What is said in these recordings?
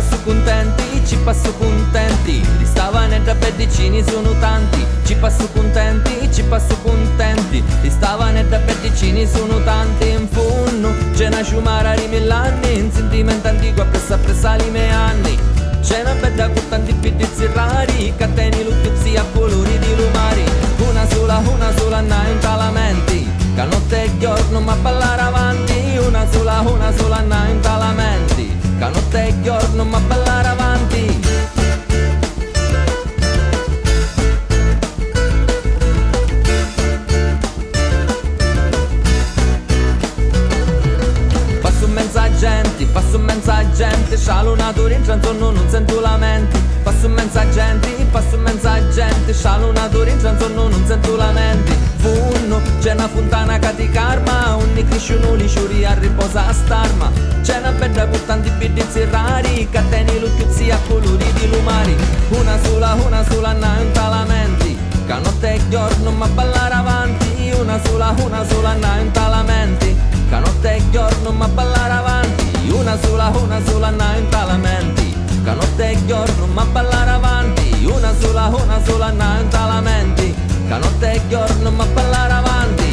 passo contenti, ci passo contenti. Di Stavanetta Pedicini sono tanti. Ci passo contenti, ci passo contenti. Di Stavanetta Pedicini sono tanti. In fondo c'è una sciumara di 1000 anni, in sentimento antico appressa i miei anni. C'è una bella con tanti pizzi rari, cateni luttuzzi a colori di lumari. Una sola, non talamenti, che notte e giorno ma ballare avanti. Una sola, non talamenti, che notte e giorno ma ballare avanti. Passo mensa gente, scialo una dorinza, intorno non sento lamenti. Passo mensa gente, scialo una dorinza, intorno non sento lamenti. Funno, c'è una fontana che ti carma, ogni cresciuno li sciuri a riposa a starma. C'è una bella con tanti pidizzi rari, cateni lucchuzzi a colori di lumari. Una sola, non talamenti, che notte e giorno ma ballare avanti. Una sola, non talamenti, che notte e giorno ma ballare avanti. Una sola, non talamenti, che notte e giorno ma ballare avanti. Una sola, non talamenti, che notte e giorno ma ballare avanti.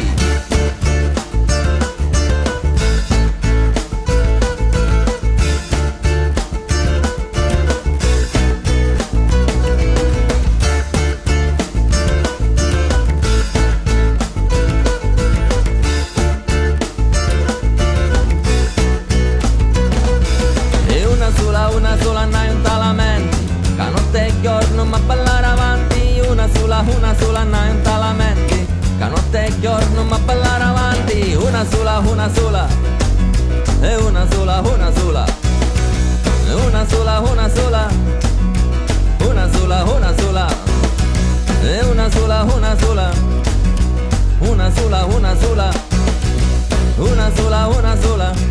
Una sola, non talamenti, che notte e giorno ma ballare avanti. Una sola, non talamenti, che notte e giorno ma ballare avanti. Una sola, e una sola, una sola. Una sola, una sola. Una sola, una sola. E una sola, una sola. Una sola, una sola. Una sola, una sola.